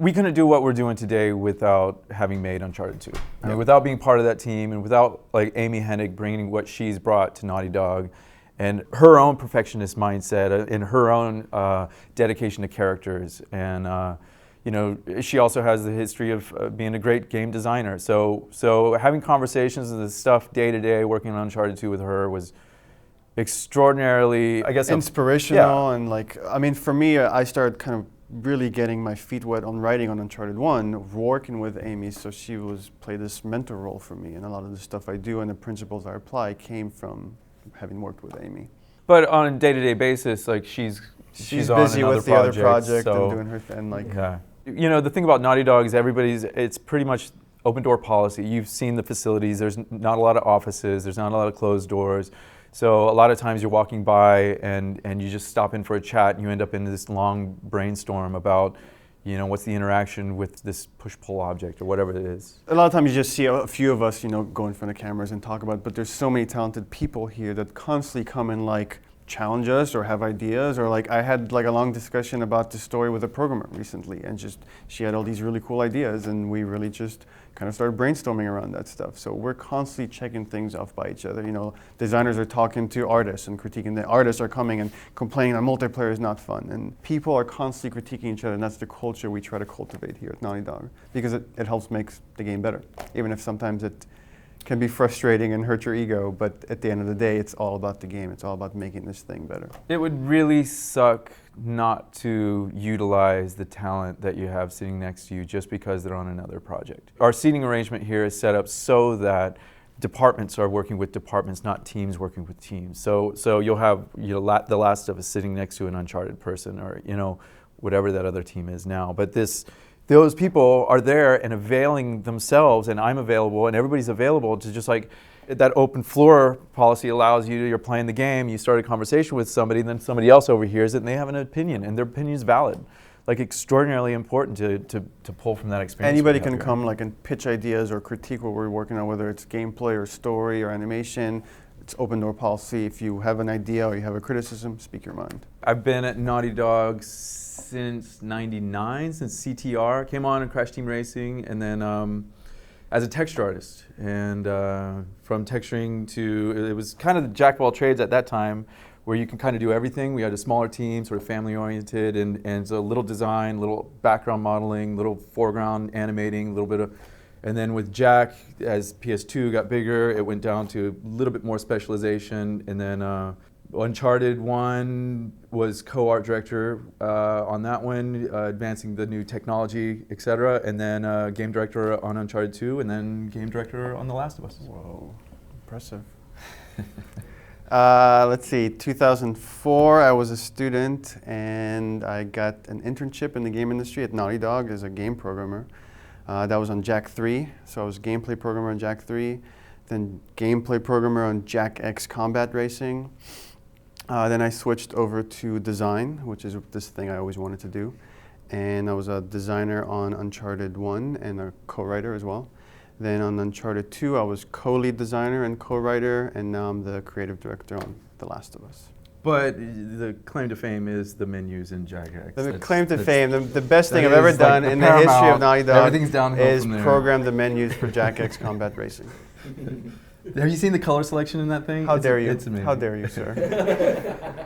we couldn't do what we're doing today without having made Uncharted 2. I mean, Yeah. without being part of that team and without like Amy Hennig bringing what she's brought to Naughty Dog and her own perfectionist mindset and her own dedication to characters. And you know, she also has the history of being a great game designer. So having conversations and the stuff day to day working on Uncharted 2 with her was extraordinarily, I guess, inspirational. And like, I mean, for me, I started kind of really getting my feet wet on writing on Uncharted 1, working with Amy, so she played this mentor role for me, and a lot of the stuff I do and the principles I apply came from having worked with Amy. But on a day-to-day basis, like she's busy on with the other project so, and doing her thing. Like, yeah. You know, the thing about Naughty Dog is it's pretty much open door policy. You've seen the facilities. There's not a lot of offices. There's not a lot of closed doors. So a lot of times you're walking by and you just stop in for a chat and you end up in this long brainstorm about, you know, what's the interaction with this push-pull object or whatever it is. a lot of times you just see a few of us, you know, go in front of cameras and talk about it, but there's so many talented people here that constantly come and like challenge us or have ideas, or like I had like a long discussion about the story with a programmer recently, and just she had all these really cool ideas and we really just kind of started brainstorming around that stuff. So we're constantly checking things off by each other. You know, designers are talking to artists and critiquing. The artists are coming and complaining that multiplayer is not fun, and people are constantly critiquing each other, and that's the culture we try to cultivate here at Naughty Dog, because it helps make the game better, even if sometimes it can be frustrating and hurt your ego, but at the end of the day, it's all about the game. It's all about making this thing better. It would really suck not to utilize the talent that you have sitting next to you just because they're on another project. Our seating arrangement here is set up so that departments are working with departments, not teams working with teams. So you'll have, you know, The Last of Us sitting next to an Uncharted person, or, you know, whatever that other team is now. But those people are there and availing themselves, and I'm available, and everybody's available to just like, that open floor policy allows you're playing the game, you start a conversation with somebody, and then somebody else overhears it, and they have an opinion, and their opinion is valid. Like, extraordinarily important to pull from that experience. Anybody can come like and pitch ideas or critique what we're working on, whether it's gameplay or story or animation. It's open door policy. If you have an idea or you have a criticism, speak your mind. I've been at Naughty Dog since '99, since CTR came on and Crash Team Racing, and then as a texture artist. And from texturing to, it was kind of the jack of all trades at that time, where you can kind of do everything. We had a smaller team, sort of family oriented, and so little design, little background modeling, little foreground animating, a little bit of, and then with Jack, as PS2 got bigger, it went down to a little bit more specialization, and then Uncharted 1 was co-art director on that one, advancing the new technology, etc. And then game director on Uncharted 2, and then game director on The Last of Us. Whoa, impressive. Let's see, 2004, I was a student and I got an internship in the game industry at Naughty Dog as a game programmer. That was on Jak 3, so I was gameplay programmer on Jak 3, then gameplay programmer on Jak X Combat Racing. Then I switched over to design, which is this thing I always wanted to do. And I was a designer on Uncharted 1 and a co-writer as well. Then on Uncharted 2, I was co-lead designer and co-writer, and now I'm the creative director on The Last of Us. But the claim to fame is the menus in Jak X. The claim to fame, the best thing I've ever done in the history of Naughty Dog is program the menus for Jak X Combat Racing. Have you seen the color selection in that thing? How dare you? It's amazing. How dare you, sir?